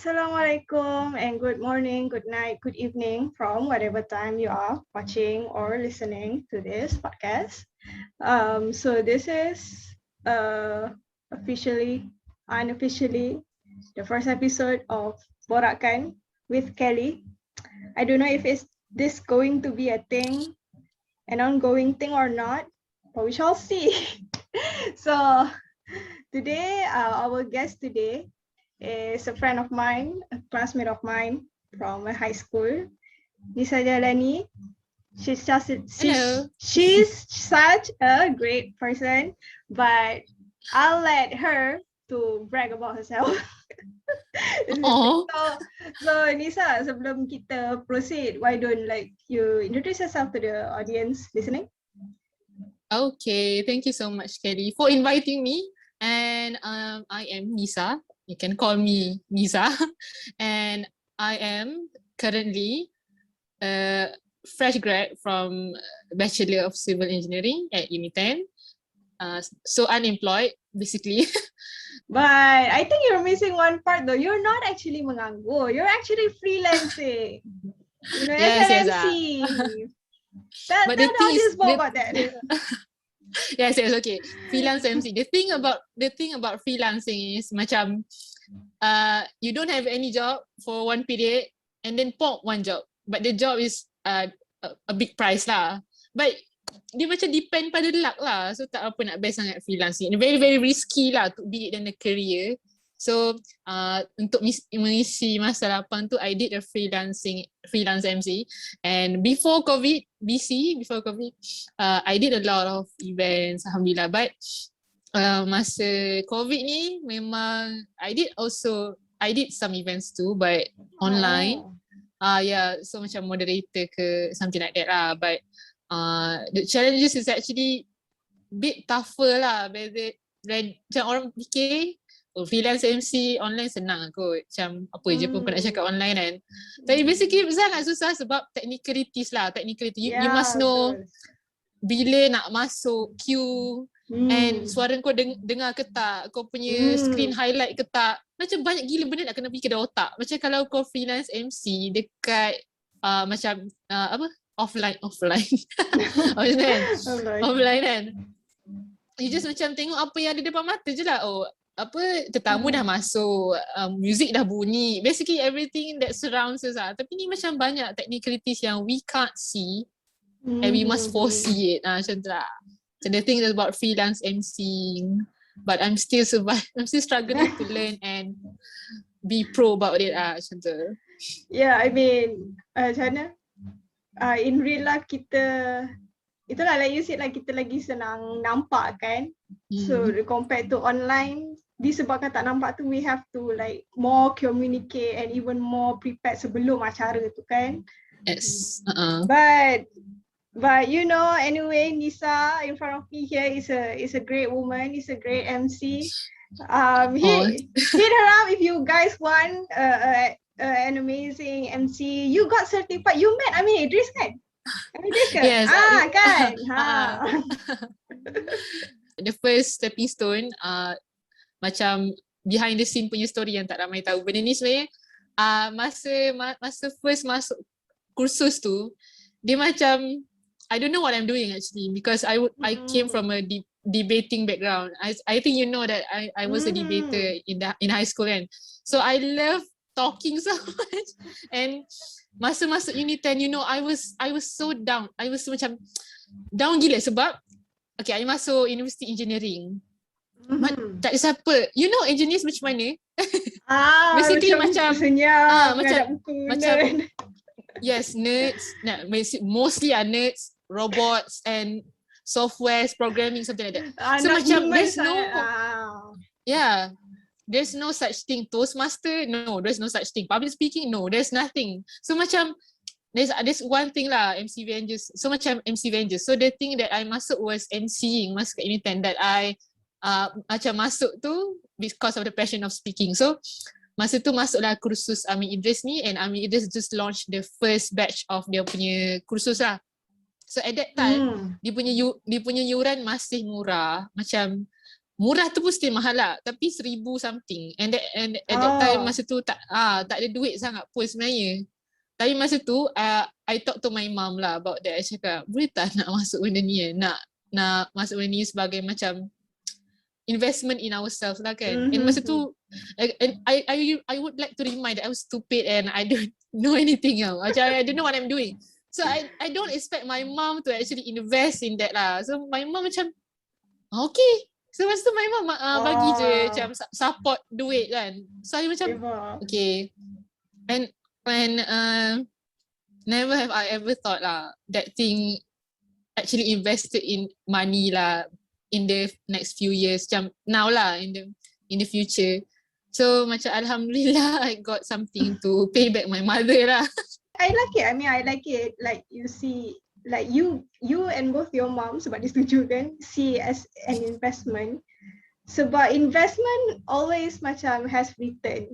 Assalamualaikum and good morning, good night, good evening from whatever time you are watching or listening to this podcast. So this is officially, unofficially, the first episode of Borakkan with Kelly. I don't know if it's this going to be a thing, an ongoing thing or not, but we shall see. So today, our guest today is a friend of mine, a classmate of mine from my high school, Nisa Jalani. Hello. She's such a great person, but I'll let her to brag about herself. So Nisa, sebelum kita proceed, why don't you introduce yourself to the audience listening? Okay, thank you so much, Kelly, for inviting me. And I am Nisa. You can call me Nisa. And I am currently a fresh grad from Bachelor of Civil Engineering at Uni 10. So unemployed, basically. But I think you're missing one part though. You're not actually menganggur. You're actually freelancing. You know, Yes, as an yes, MC. Tell the audience more about that. Yes, okay. Freelance MC. The thing about freelancing is macam you don't have any job for one period and then pop one job. But the job is a big price lah. But dia macam depend pada luck lah. So tak apa nak best sangat freelancing. Very very risky lah to be it in a career. So untuk mengisi masa lapang tu I did a freelance MC, and before COVID I did a lot of events, alhamdulillah. But masa COVID ni memang I did some events too, but online. Yeah, so macam moderator ke something like that lah. But the challenges is actually bit tougher lah. Macam orang fikir freelance MC online senang kot, macam apa je pun kau nak cakap online kan. Tapi basically sangat susah sebab technicalities lah. You must know bila nak masuk queue, and suara kau dengar ke tak, kau punya screen highlight ke tak. Macam banyak gila benda nak kena fikir dalam otak. Macam kalau kau freelance MC dekat macam offline offline kan, you just macam tengok apa yang ada depan mata je lah. Tetamu dah masuk, music dah bunyi, basically everything that surrounds us lah. Tapi ni macam banyak technicalities yang we can't see and we must foresee it macam tu lah. So the thing is about freelance MCing, but I'm still struggling to learn and be pro about it macam tu. Yeah, I mean macam mana in real life kita, itulah like you said lah, kita lagi senang nampak kan. So compared to online, disebabkan tak nampak tu, we have to like more communicate and even more prepared sebelum acara tu kan. Yes. But you know, anyway, Nisa in front of me here is a great woman, is a great MC. Hit her up if you guys want an amazing MC. You got certified. You met Idris kan? Yes. Kan. The first stepping stone, macam behind the scene punya story yang tak ramai tahu. Benda ni sebenarnya masa first masuk kursus tu, dia macam I don't know what I'm doing actually, because I came from a debating background. I think you know that I was a debater in high school kan. So I love talking so much, and masa masuk Uni 10, you know, I was so down. I was macam down gila sebab I masuk University Engineering. Tak ada siapa. You know engineers macam mana? Basically macam senyap, macam yes, nerds. Mostly are nerds, robots and softwares, programming, something like that. So macam there's no such thing. Toastmaster, no, there's no such thing. Public speaking, no, there's nothing. So macam there's one thing lah, MC Avengers. So macam MC Avengers. So the thing that I masuk was MCing, masuk kat Uni 10, that I macam masuk tu because of the passion of speaking. So masa tu masuklah kursus Ami Idris ni, and Ami Idris just launched the first batch of dia punya kursus lah. So at that time dia punya yuran masih murah, macam murah tu pun still mahal lah, tapi 1,000 something. And at that time masa tu tak ada duit sangat pun sebenarnya. Tapi masa tu I talk to my mom lah about that. I cakap, boleh tak nak masuk benda ni nak masuk benda ni sebagai macam investment in ourselves lah kan. And masa tu I would like to remind that I was stupid and I don't know anything else. Macam I don't know what I'm doing. So I don't expect my mom to actually invest in that lah. So my mom macam okay. So masa tu my mom bagi je macam support duit kan. So I macam okay. And never have I ever thought lah that thing actually invested in money lah in the next few years, macam now lah in the future. So macam alhamdulillah I got something to pay back my mother lah. I like it. I mean, I like it. Like you see, like you and both your mom, sebab dia setuju kan, see as an investment. Sebab investment always macam has return.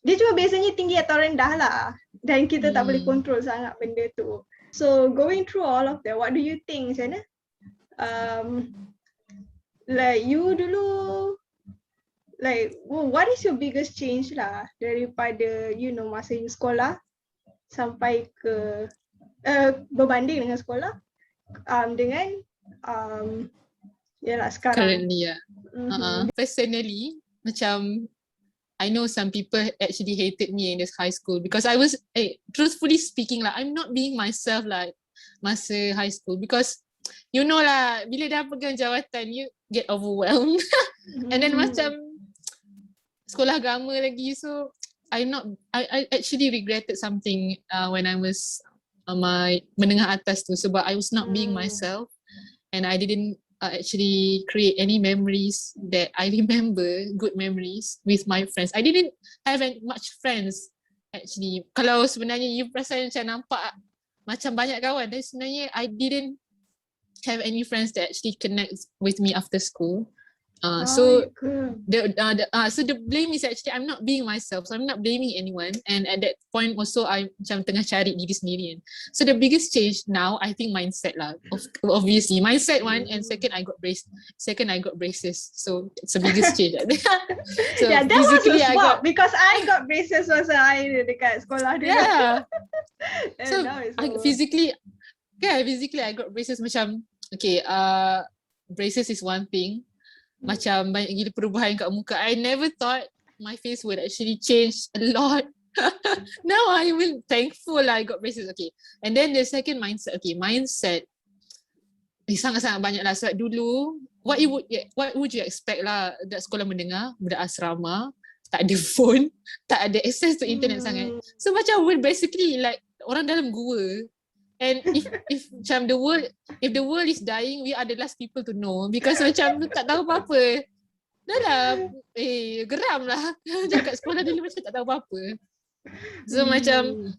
Dia cuma biasanya tinggi atau rendah lah. Dan kita tak boleh control sangat benda tu. So going through all of that, what do you think macam mana? Like you dulu, like what is your biggest change lah daripada masa you sekolah sampai ke berbanding dengan sekolah dengan yalah sekarang. Currently personally macam I know some people actually hated me in this high school because I was truthfully speaking lah, I'm not being myself lah masa high school because you know lah, bila dah pegang jawatan you get overwhelmed. And then macam sekolah agama lagi, so I actually regretted something when I was my menengah atas tu sebab I was not being myself and I didn't actually create any memories that I remember, good memories with my friends. I didn't have much friends actually. Kalau sebenarnya you perasan macam nampak macam banyak kawan, dan sebenarnya I didn't have any friends that actually connect with me after school. So the blame is actually I'm not being myself, so I'm not blaming anyone. And at that point also I macam tengah cari diri sendiri kan. So the biggest change now I think mindset lah, obviously mindset one, and second I got braces, so it's the biggest change. So yeah, that was a swap because I got braces masa I dekat sekolah dulu. Yeah. So physically I got braces macam okay, braces is one thing. Macam banyak gila perubahan kat muka. I never thought my face would actually change a lot. Now I will thankful I got braces. Okay. And then the second mindset. Okay, mindset. Sangat-sangat banyak lah. Sebab dulu, what would you expect lah budak sekolah menengah, budak asrama, tak ada phone, tak ada access to internet sangat. So macam we're basically like orang dalam gua. And if macam if the world is dying, we are the last people to know because macam tak tahu apa-apa. Dah lah, geram lah. Macam kat sekolah dulu macam tak tahu apa-apa. So macam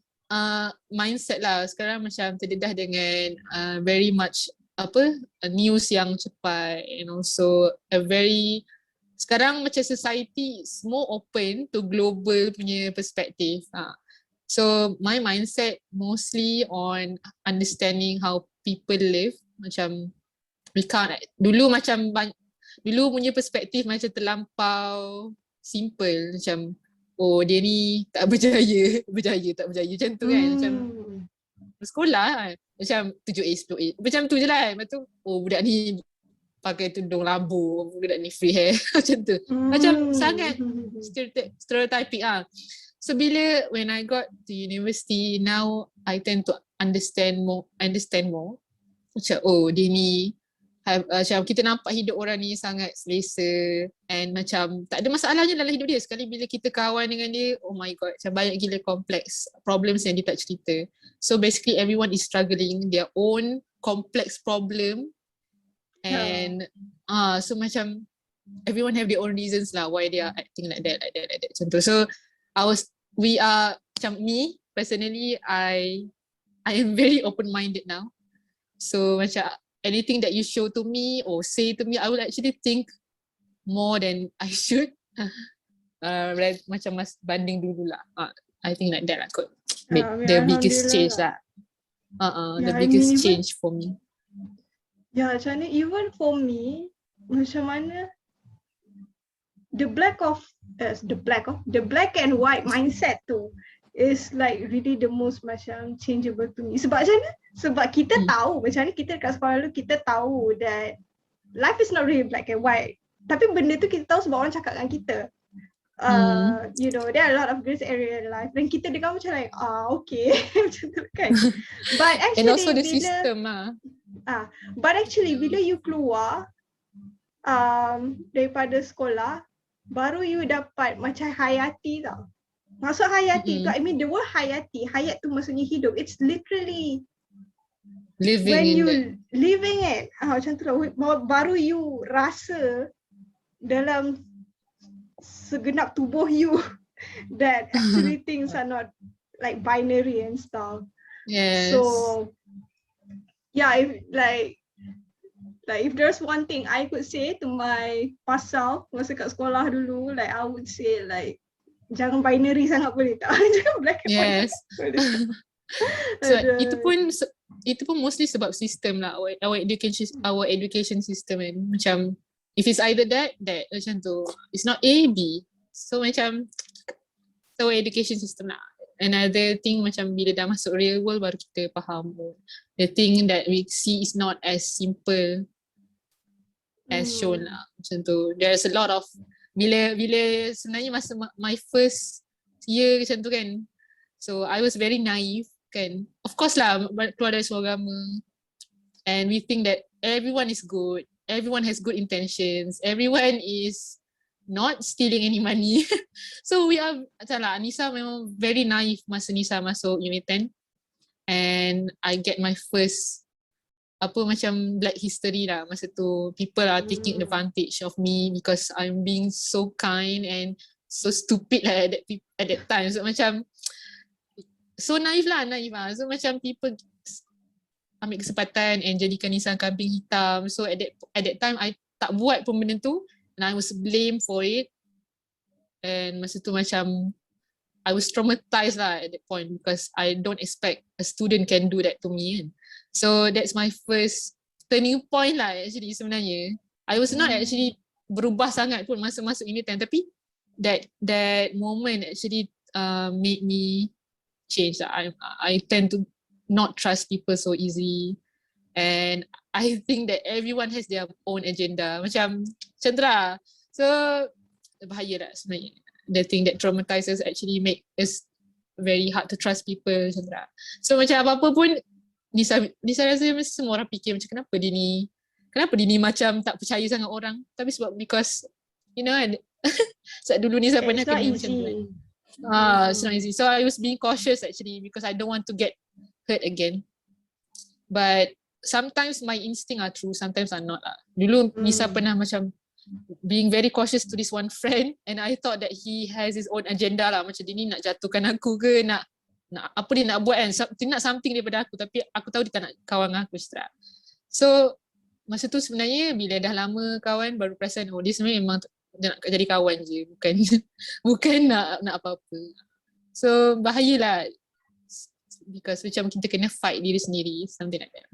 mindset lah. Sekarang macam terdedah dengan very much news yang cepat, and also sekarang macam society is more open to global punya perspektif. So my mindset mostly on understanding how people live. Macam dulu punya perspektif macam terlampau simple, macam dia ni tak berjaya tak berjaya macam tu kan. Macam sekolah kan, macam 7A 10A macam tu je lah. Lepas tu budak ni pakai tudung labu, budak ni free hair macam tu. Macam sangat stereotyping So bila when I got to university, now I tend to understand more. Macam dia ni macam kita nampak hidup orang ni sangat selesa, and macam tak ada masalahnya dalam hidup dia. Sekali bila kita kawan dengan dia, oh my god, macam banyak gila complex problems yang dia tak cerita. So basically everyone is struggling their own complex problem, and so macam everyone have their own reasons lah why they are acting like that. Macam tu. So we are macam me personally, I am very open-minded now. So macam anything that you show to me or say to me, I will actually think more than I should. Macam mas banding dulu lah. I think like that lah kot. The biggest change lah. The biggest change for me. Yeah, macam ni, even for me, macam mana the black and white mindset tu is like really the most macam changeable to me. Sebab macam mana? Sebab kita tahu macam mana kita dekat sekolah dulu, kita tahu that life is not really black and white. Tapi benda tu kita tahu sebab orang cakap dengan kita. You know, there are a lot of gray area in life. Dan kita dengar macam like, okay. Macam tu kan. But actually, and also the system but actually, bila you keluar daripada sekolah, baru you dapat macam hayati tau. Maksud hayati tu, I mean the word hayati, hayat tu maksudnya hidup. It's literally living it. Macam tu lah. Baru you rasa dalam segenap tubuh you that actually things are not like binary and stuff. Yes. So yeah, if there's one thing I could say to my past self masa kat sekolah dulu, like I would say like jangan binary sangat boleh tak? Jangan black and white. Yes. So itu pun mostly sebab sistem lah, our education system kan. Macam if it's either that macam tu, it's not A, B. So macam our education system lah. Another thing macam bila dah masuk real world baru kita faham the thing that we see is not as simple as shown lah. Macam tu, there's a lot of bila sebenarnya masa my first year macam tu kan, so I was very naive kan. Of course lah, keluar dari sebuah agama and we think that everyone is good, everyone has good intentions, everyone is not stealing any money. So we are, lah, Nisa memang very naive masa Nisa masuk unit 10 and I get my first macam black history lah masa tu. People are taking advantage of me because I'm being so kind and so stupid lah at that time. So macam so naive lah. So macam people ambil kesempatan and jadikan Nisa kambing hitam. So at that time I tak buat pun benda tu and I was blamed for it. And masa tu macam I was traumatized lah at that point because I don't expect a student can do that to me. So that's my first turning point lah actually sebenarnya. I was not actually berubah sangat pun masa masuk unit 10, tapi that moment actually made me change lah. I tend to not trust people so easy and I think that everyone has their own agenda. Macam tu lah. So bahaya lah sebenarnya. The thing that traumatizes actually make us very hard to trust people. Macam tu lah. So macam apa-apa pun Nisa rasa semua orang fikir macam kenapa dia ni macam tak percaya sangat orang, tapi sebab because you know sebab dulu Nisa pernah kena macam tu kan. It's not easy. So I was being cautious actually because I don't want to get hurt again. But sometimes my instinct are true, sometimes are not lah. Dulu Nisa pernah macam being very cautious to this one friend and I thought that he has his own agenda lah, macam dia ni nak jatuhkan aku ke, nak apa dia nak buat kan, dia nak something daripada aku, tapi aku tahu dia tak nak kawan aku seterah. So masa tu sebenarnya bila dah lama kawan baru perasan dia sebenarnya memang dia nak jadi kawan je, bukan nak apa-apa. So bahayalah because macam kita kena fight diri sendiri, something like that.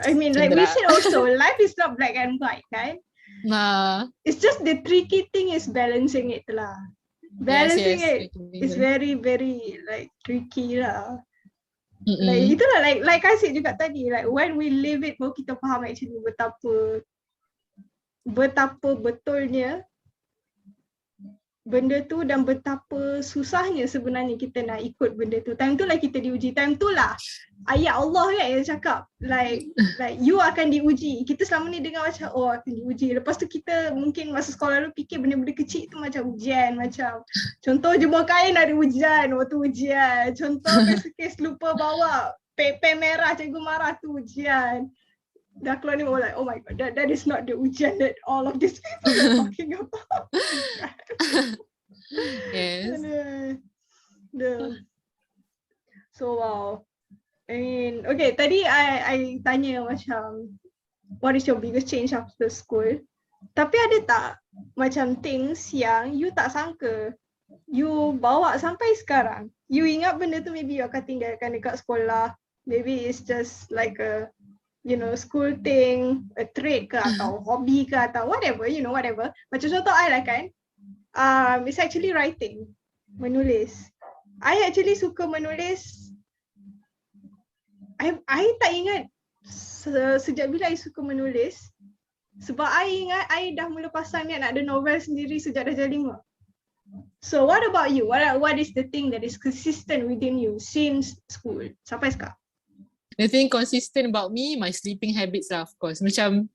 I mean like we said also life is not black and white kan. It's just the tricky thing is balancing it lah. Balancing it is very very like tricky lah. Like itulah like I said juga tadi, like when we live it baru kita faham actually betapa betulnya benda tu dan betapa susahnya sebenarnya kita nak ikut benda tu. Time tu lah kita diuji. Time tu lah ayat Allah kan yang cakap like you akan diuji. Kita selama ni dengar macam akan diuji. Lepas tu kita mungkin masa sekolah dulu fikir benda-benda kecil tu macam ujian. Macam contoh jemur kain ada ujian waktu ujian. Contoh kes lupa bawa pen merah cikgu marah tu ujian. Dah keluar ni like oh my god, that is not the ujian that all of these people are talking about. Yes. So wow. I mean, okay, tadi I tanya macam what is your biggest change after school? Tapi ada tak macam things yang you tak sangka you bawa sampai sekarang? You ingat benda tu maybe you akan tinggalkan dekat sekolah. Maybe it's just like a school thing, a trade ke atau hobby ke atau whatever, whatever. Macam contoh I lah kan, it's actually writing, menulis. I actually suka menulis. I tak ingat sejak bila I suka menulis. Sebab I ingat I dah mula pasang niat nak ada novel sendiri sejak darjah 5. So what about you? What is the thing that is consistent within you since school sampai sekarang? The thing consistent about me, my sleeping habits lah, of course. Macam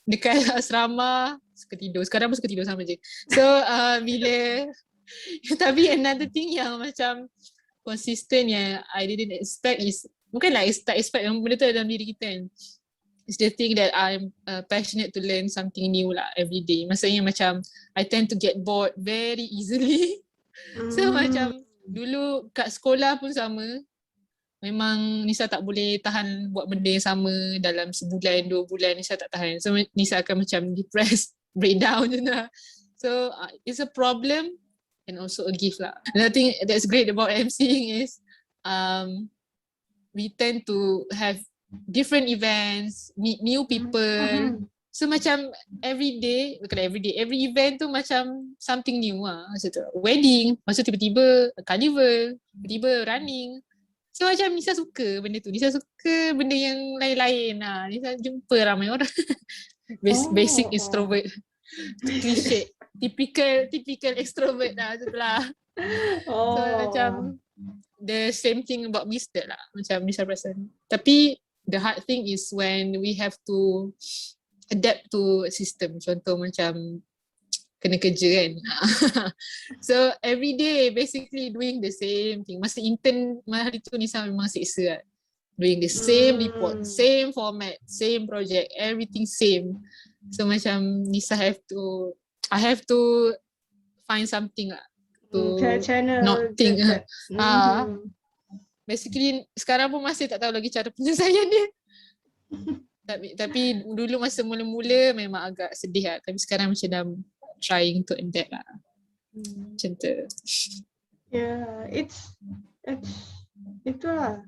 dekat asrama suka tidur. Sekarang pun suka tidur sama je. So bila tapi another thing yang macam consistent yang I didn't expect is, bukanlah tak expect yang benda tu dalam diri kita kan. It's the thing that I'm passionate to learn something new lah every day. Maksudnya macam I tend to get bored very easily. So macam dulu kat sekolah pun sama. Memang Nisa tak boleh tahan buat benda yang sama dalam sebulan, 2 bulan. Nisa tak tahan. So Nisa akan macam depressed, breakdown je lah. So it's a problem and also a gift lah. Another thing that's great about MCing is we tend to have different events, meet new people. So macam every event tu macam something new lah. Macam tu, wedding, masa tiba-tiba carnival, tiba-tiba running. So macam Nisa suka benda tu. Nisa suka benda yang lain-lain lah. Nisa jumpa ramai orang. Basic extrovert. Cliche. Typical extrovert lah tu lah. So macam the same thing about Miss that lah. Macam Nisa perasan. Tapi the hard thing is when we have to adapt to system. Contoh macam kena kerja kan. So every day basically doing the same thing. Masa intern hari tu Nisa memang seksa kan. Doing the same report, same format, same project, everything same. So macam Nisa I have to find something lah to not think. Basically sekarang pun masih tak tahu lagi cara penyelesaian dia. Tapi dulu masa mula-mula memang agak sedih lah. Tapi sekarang macam dah trying to adapt lah. Macam tu. Yeah, itulah.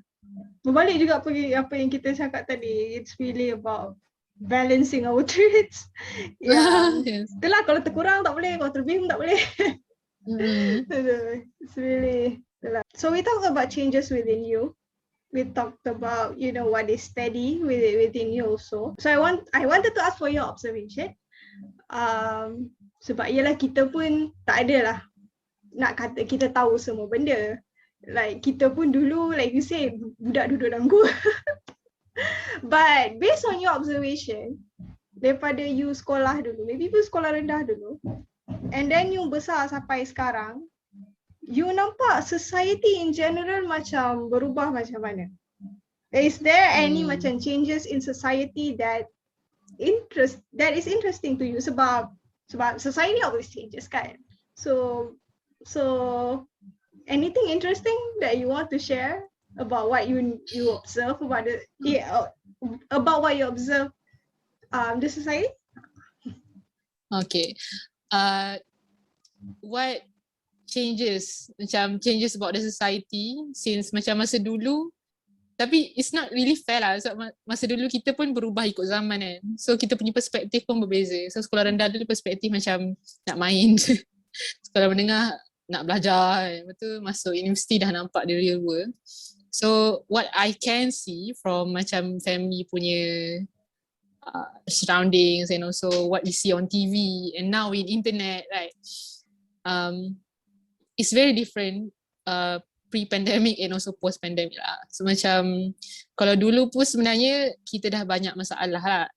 Berbalik juga apa yang kita cakap tadi. It's really about balancing our traits. Yes. Itulah, kalau terkurang tak boleh, kalau terlebih tak boleh. It's really itulah. So we talk about changes within you. We talked about what is steady within you also. So I wanted to ask for your observation. Sebab ialah kita pun tak adalah nak kata kita tahu semua benda. Like kita pun dulu, like you say, budak duduk dalam gua. But based on your observation, daripada you sekolah dulu, maybe you sekolah rendah dulu, and then you besar sampai sekarang, you nampak society in general macam berubah macam mana? Is there any macam changes in society that is interesting to you? Sebab society always changes kan. So anything interesting that you want to share about what you observe about what you observe the society? Okay. What changes about the society since macam masa dulu? Tapi it's not really fair lah. So, masa dulu kita pun berubah ikut zaman kan. So kita punya perspektif pun berbeza. So sekolah rendah dulu perspektif macam nak main. Sekolah menengah nak belajar. Lepas tu masuk universiti dah nampak the real world. So what I can see from macam family punya surroundings and also what we see on TV and now in internet, right? It's very different pre-pandemic and also post-pandemic lah. So macam kalau dulu pun sebenarnya kita dah banyak masalah lah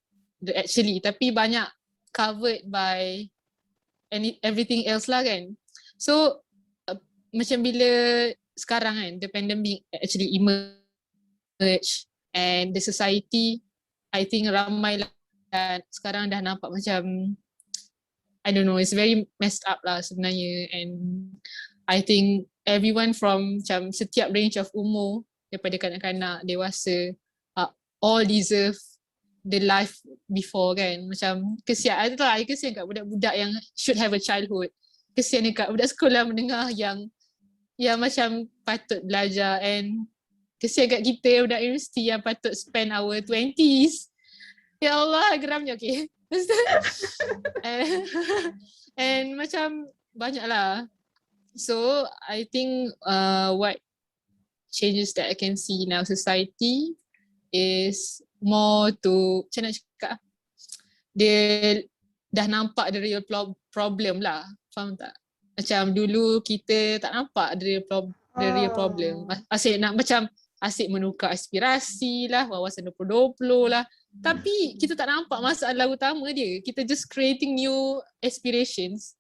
actually, tapi banyak covered by everything else lah kan. So macam bila sekarang kan the pandemic actually emerge and the society, I think ramai lah sekarang dah nampak macam I don't know, it's very messed up lah sebenarnya. And I think everyone from macam setiap range of umur daripada kanak-kanak, dewasa, all deserve the life before kan. Macam kesian kat budak-budak yang should have a childhood. Kesian dekat budak sekolah menengah yang macam patut belajar and Kesian kat kita budak universiti yang patut spend our 20s. Ya Allah, geramnya. Okay. And macam banyak lah. So I think what changes that I can see in our society is more to, macam nak cakap, dia dah nampak the real problem lah. Faham tak? Macam dulu kita tak nampak the real problem. Asyik nak macam asyik menukar aspirasi lah, wawasan 2020 lah. Tapi kita tak nampak masalah utama dia. Kita just creating new aspirations.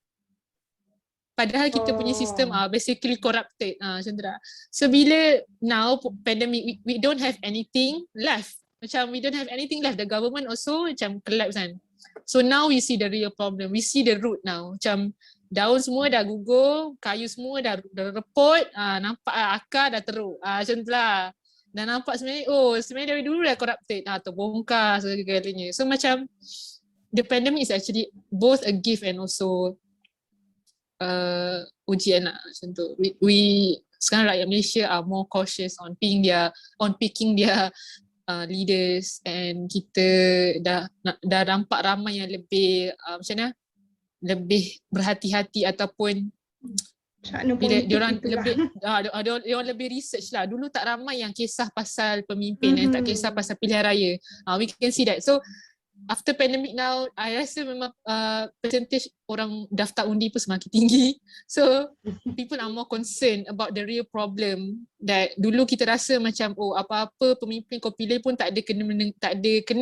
Padahal kita punya sistem basically corrupted. Macam tu lah. So bila now pandemic, we don't have anything left. Macam we don't have anything left. The government also macam collapse kan. So now we see the real problem. We see the root now. Macam daun semua dah gugur, kayu semua dah repot, nampak akar dah teruk. Macam tu lah. Dah nampak sebenarnya dari dulu dah corrupted, terbongkar segala-galanya. So macam the pandemic is actually both a gift and also ujian lah macam tu. We sekarang rakyat Malaysia are more cautious on picking their leaders, and kita dah nampak ramai yang lebih macam mana, lebih berhati-hati ataupun bila diorang lebih research lah. Dulu tak ramai yang kisah pasal pemimpin dan tak kisah pasal pilihan raya. We can see that. So after pandemic now, I rasa memang percentage orang daftar undi pun semakin tinggi. So people are more concerned about the real problem that dulu kita rasa macam apa-apa pemimpin kau pilih pun tak ada kena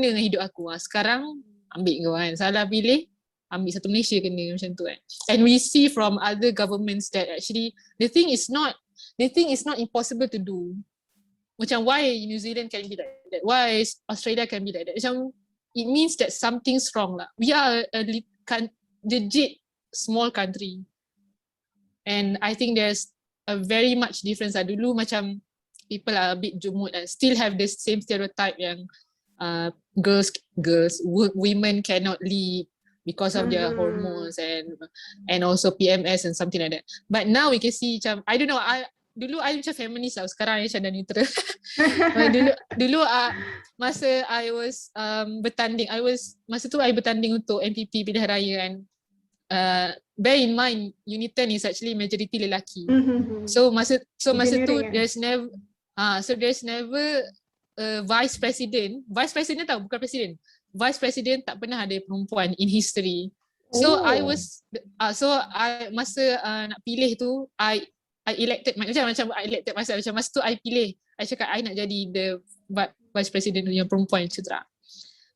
dengan hidup aku. Sekarang ambil kau kan, salah pilih ambil satu Malaysia kena, macam tu kan. And we see from other governments that actually the thing is not impossible to do. Macam why New Zealand can be like that, why Australia can be like that. Macam it means that something's wrong lah. We are a legit small country, and I think there's a very much difference lah. Dulu macam people are a bit jumut and still have the same stereotype yang women cannot lead because of their hormones and also PMS and something like that. But now we can see macam, I don't know, dulu I macam feminist lah, sekarang I macam dah neutral. dulu masa I was bertanding, masa tu I bertanding untuk MPP pilihan raya, and bear in mind Unit 10 is actually majority lelaki. So masa tu there's never vice president tahu, bukan presiden. Vice president tak pernah ada perempuan in history. So masa nak pilih tu I elected macam I elected masa tu I pilih, I cakap I nak jadi the vice president yang perempuan, etc.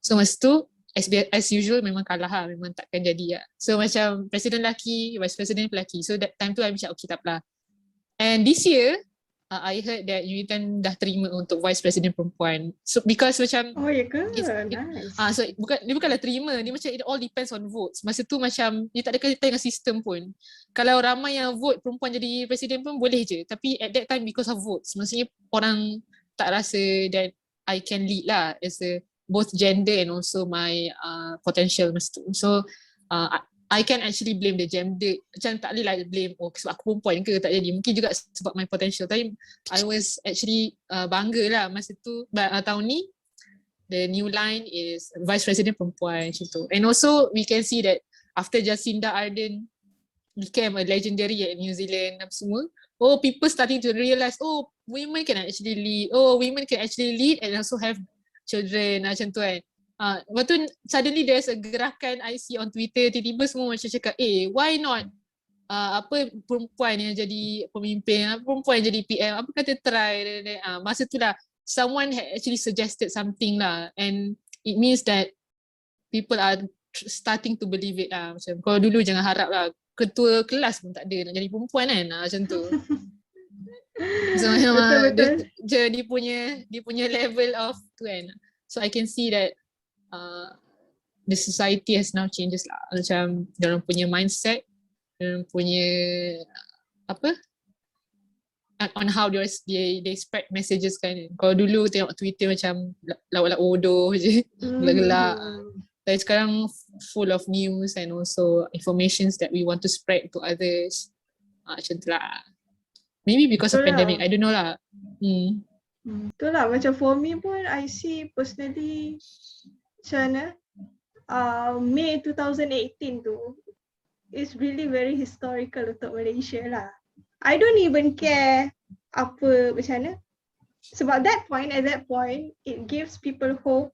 So masa tu as usual memang kalah lah, memang takkan jadi lah. So macam presiden lelaki, vice president lelaki. So that time tu I macam okay tak apalah. And this year I heard that Unitan dah terima untuk vice president perempuan. So because macam Nice. So dia bukanlah terima, dia macam it all depends on votes. Masa tu macam dia tak ada kaitan dengan sistem pun. Kalau ramai yang vote perempuan jadi presiden pun boleh je. Tapi at that time because of votes, maksudnya orang tak rasa that I can lead lah as a both gender and also my potential masa tu. So I can actually blame the gender. Macam tak boleh lah blame sebab aku perempuan ke tak jadi. Mungkin juga sebab my potential. Tapi I was actually bangga lah masa tu. Tahun ni the new line is vice president perempuan macam tu. And also we can see that after Jacinda Ardern became a legendary at New Zealand apa semua, people starting to realise women can actually lead. Women can actually lead and also have children macam tu kan. Lepas tu suddenly there's a gerakan I see on Twitter, tiba-tiba semua macam cakap why not perempuan yang jadi pemimpin, perempuan yang jadi PM, apa kata try. Masa tu lah someone had actually suggested something lah, and it means that people are starting to believe it lah. Macam kalau dulu jangan harap lah ketua kelas pun tak ada nak jadi perempuan kan, macam tu. So betul. dia punya level of tu kan. So I can see that the society has now changes lah. Macam diorang punya mindset, diorang punya on how they spread messages kan. Kalau dulu tengok Twitter macam lawak-lawak bodoh je, gelak-gelak. Tapi sekarang full of news and also informations that we want to spread to others. Macam tu lah. Maybe because of pandemic, I don't know lah. Itulah macam for me pun I see personally macam mana May 2018 tu is really very historical untuk Malaysia lah. I don't even care apa macam mana. Sebab at that point, it gives people hope.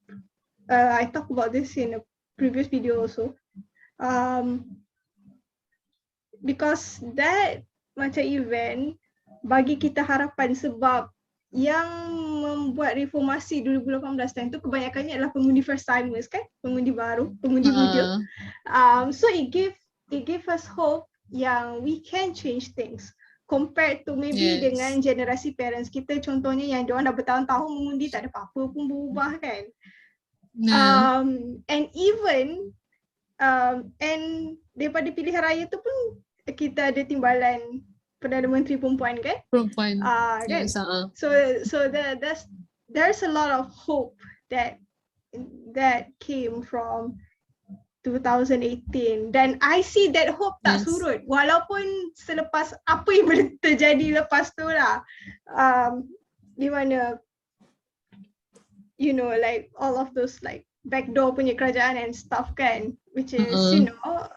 I talk about this in a previous video also. Because that macam event bagi kita harapan sebab yang membuat reformasi 2018 time tu kebanyakannya adalah pengundi first timers kan, pengundi baru, pengundi muda. So it give us hope yang we can change things compared to maybe dengan generasi parents kita, contohnya yang diorang dah bertahun-tahun mengundi tak ada apa-apa pun berubah kan. And even and daripada pilihan raya tu pun kita ada timbalan Perdana Menteri Perempuan kan? Perempuan. Kan? So there's a lot of hope that came from 2018 dan I see that hope tak surut walaupun selepas apa yang boleh terjadi lepas tu lah, di mana you know like all of those like backdoor punya kerajaan and stuff kan, which is you know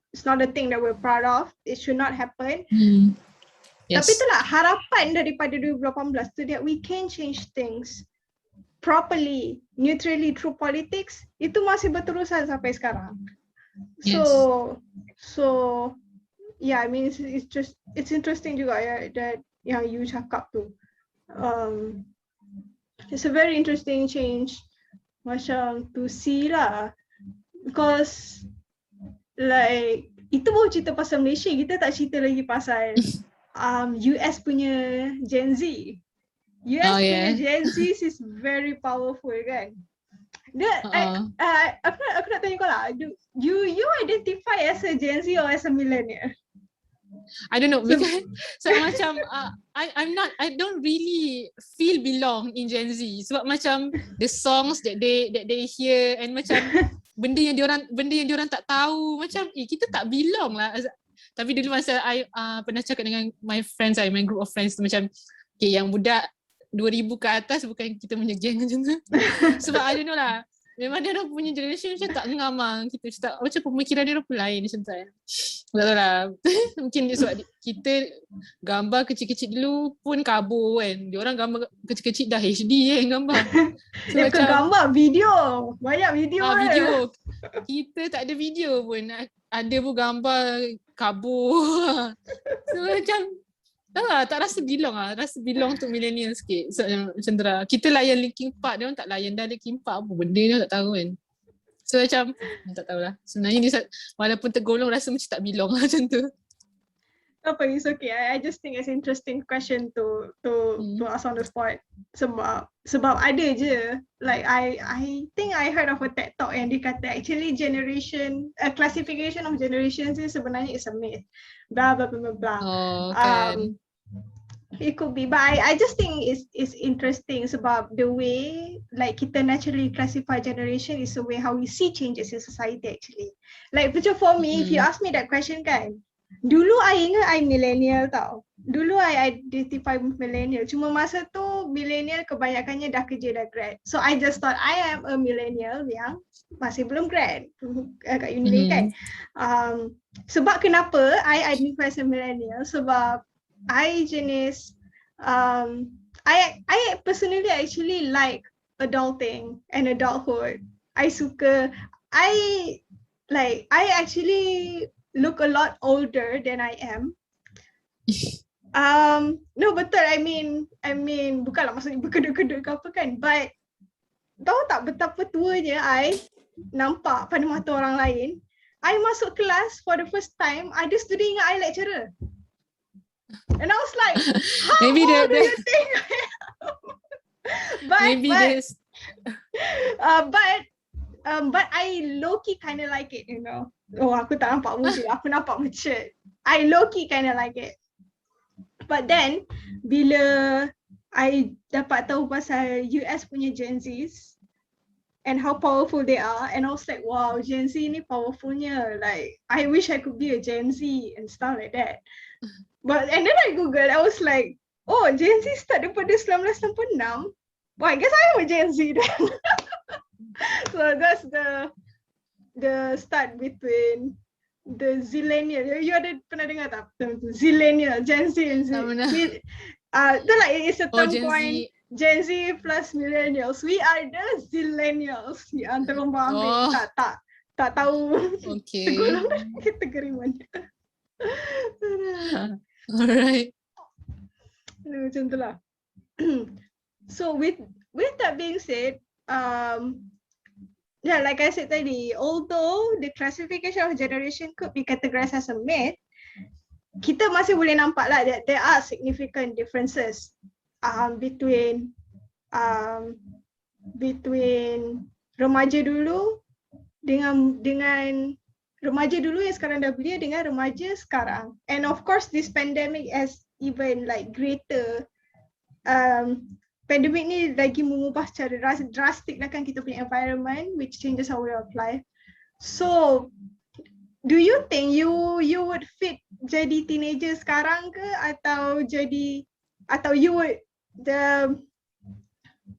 it's not a thing that we're proud of. It should not happen. Tapi itulah harapan daripada 2018 tu that we can change things properly, neutrally through politics, itu masih berterusan sampai sekarang. So yeah, I mean it's interesting juga ya that yang you cakap tu. It's a very interesting change macam to see lah, because like itu baru cerita pasal Malaysia, kita tak cerita lagi pasal US punya Gen Z. Punya Gen Z is very powerful kan. Aku nak tanya kau lah, you identify as a Gen Z or as a millennial? I don't know because so macam I don't really feel belong in Gen Z sebab macam the songs that they hear and macam benda yang diorang tak tahu, macam kita tak belong lah. Tapi dulu masa I pernah cakap dengan my friends, my group of friends tu macam yang budak 2000 ke atas bukan kita punya geng macam tu. Sebab I don't know lah, memang dia orang punya generation macam tak ngam lah kita, macam pemikiran dia orang pun lain macam tu kan. Tak tahu lah. Mungkin dia sebab kita gambar kecil-kecil dulu pun kabur kan. Dia orang gambar kecil-kecil dah HD gambar. So, dia macam gambar video, banyak video kan. Video. Kita tak ada video pun. Ada pun gambar kabur. So macam tak rasa belong lah. Rasa belong untuk millennial sikit. So, macam tu lah. Kita layan Linkin Park, dia orang tak layan dah Linkin Park apa benda dia tak tahu kan. So macam tak tahulah. Sebenarnya dia walaupun tergolong rasa macam tak belong lah macam tu. Apa, it's okay. I just think it's interesting question to ask on the spot. Sebab ada je. Like I think I heard of a TED Talk yang dia kata actually classification of generations ni sebenarnya is a myth. Blah blah blah blah. Kan. It could be, but I just think it's interesting sebab the way like kita naturally classify generation is the way how we see changes in society actually. Like macam for me, if you ask me that question kan, dulu I ingat I millennial tau. Dulu I identify millennial. Cuma masa tu millennial kebanyakannya dah kerja dah grad. So I just thought I am a millennial yang masih belum grad kat uni kan. Sebab kenapa I identify as a millennial? Sebab I jenis I personally actually like adulting and adulthood. I actually look a lot older than I am. No betul, I mean bukanlah maksudnya berkedut-kedut ke apa kan, but tahu tak betapa tuanya I nampak pada mata orang lain. I masuk kelas for the first time, ada student ingat I lecturer. And I was like, how maybe old do you think I am? But I low-key kind of like it, you know. Oh, aku tak nampak muda, aku nampak mature. I low-key kind of like it. But then, bila I dapat tahu pasal US punya Gen Zs and how powerful they are, and I was like, wow, Gen Z ni powerfulnya. Like, I wish I could be a Gen Z and stuff like that. And then I googled, I was like, Oh, Gen Z start daripada 1966. Well, I guess I'm a Gen Z then. So that's the start between the Zillenials. You ada pernah dengar tak term tu? Zillenials, Gen Z and Z. Tak pernah. Tu like it's a term Gen Z. coin. Gen Z plus millennials. We are the Zillenials. Yang terombang ambing tak tahu Okay. tergolong dalam kategori mana. Alright. Macam tu lah. So with that being said, yeah, like I said tadi, although the classification of generation could be categorized as a myth, kita masih boleh nampak lah that there are significant differences between remaja dulu dengan remaja dulu yang sekarang dah belia dengan remaja sekarang. And of course this pandemic has even like greater pandemic ni lagi mengubah secara drastic lah kan kita punya environment, which changes our way of life. So do you think you would fit jadi teenager sekarang ke, atau you would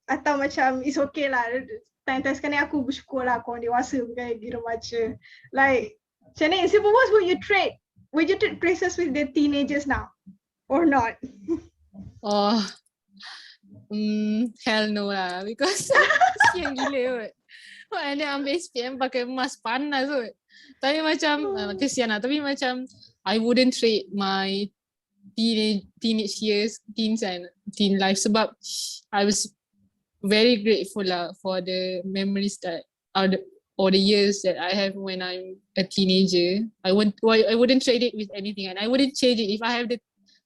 atau macam it's okay lah, time-time sekarang ni aku bersyukur lah aku orang dewasa bukan di remaja. Like macam ni, in simple words, would you trade places with the teenagers now or not? Oh, hell no lah, because siang gila kot. And then ambil SPM pakai mask panas kot. Tapi macam kesian lah, tapi macam I wouldn't trade my teenage years, teen life, sebab I was very grateful lah for the memories that are or the years that I have when I'm a teenager. I wouldn't trade it with anything, and I wouldn't change it. If I have the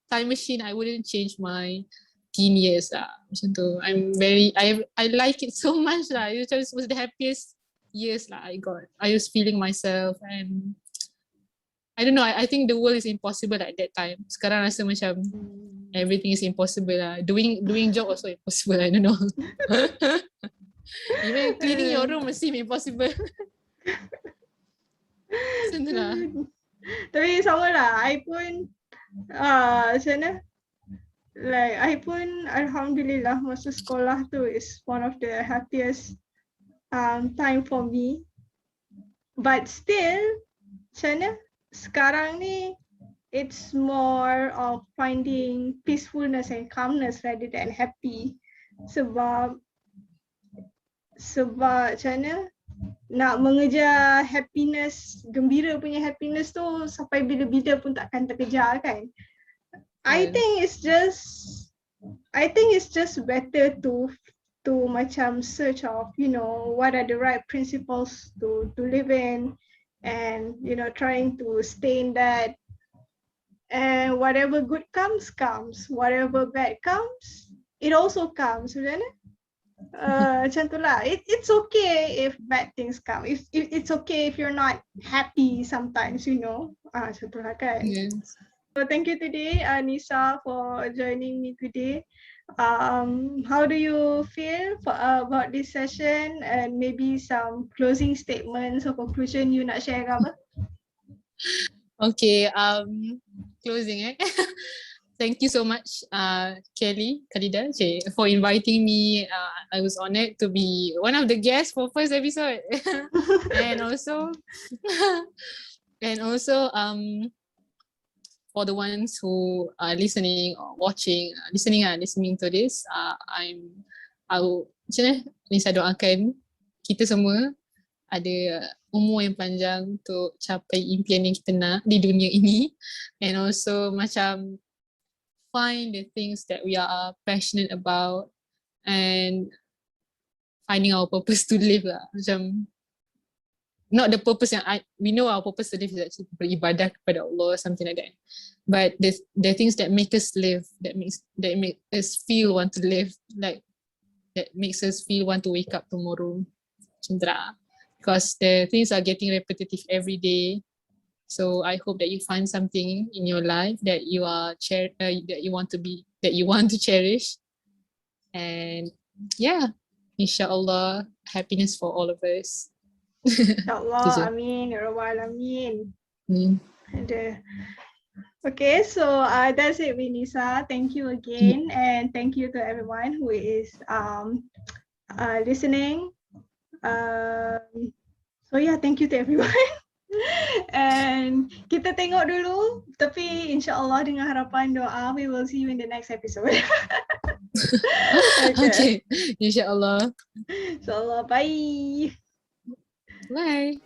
time machine, I wouldn't change my teen years lah. Macam tu. I like it so much lah. It was the happiest years lah I got. I was feeling myself, and I don't know, I think the world is impossible at that time. Sekarang rasa macam everything is impossible lah. Doing job also impossible. I don't know. Even cleaning your room mesti impossible. Macam tu lah. Tapi sama lah, I pun macam mana? Like I pun alhamdulillah masa sekolah tu is one of the happiest time for me. But still, macam mana? Sekarang ni it's more of finding peacefulness and calmness rather than happy. Sebab macam mana, nak mengejar happiness, gembira punya happiness tu sampai bila-bila pun takkan terkejar kan. I think it's just better to macam search of, you know, what are the right principles to live in, and you know, trying to stay in that, and whatever good comes, whatever bad comes, it also comes, kan? Macam tu lah. It's okay if bad things come. It's okay if you're not happy sometimes, you know. Macam tu lah kan. Yes. So thank you today, Nisa, for joining me today. How do you feel about this session, and maybe some closing statements or conclusion you nak share ke apa? Okay, closing Thank you so much, Kelly for inviting me. I was honored to be one of the guests for first episode. and also for the ones who are listening or watching, listening to this, Nisa doakan kita semua ada umur yang panjang untuk capai impian yang kita nak di dunia ini, and also macam find the things that we are passionate about and finding our purpose to live lah. Macam not the purpose yang we know our purpose to live is actually beribadah kepada Allah, something like that. But the things that make us live, that make us feel want to live, like that makes us feel want to wake up tomorrow. Chandra. Because the things are getting repetitive every day. So I hope that you find something in your life that you are that you want to cherish. And yeah, inshallah, happiness for all of us. InsyaAllah, amin, ya rabbal alamin. Okay, so that's it with Nisa. Thank you again, and thank you to everyone who is listening. So yeah, thank you to everyone. And kita tengok dulu, tapi insyaAllah dengan harapan doa, we will see you in the next episode. Okay, insyaAllah. InsyaAllah, bye. Bye.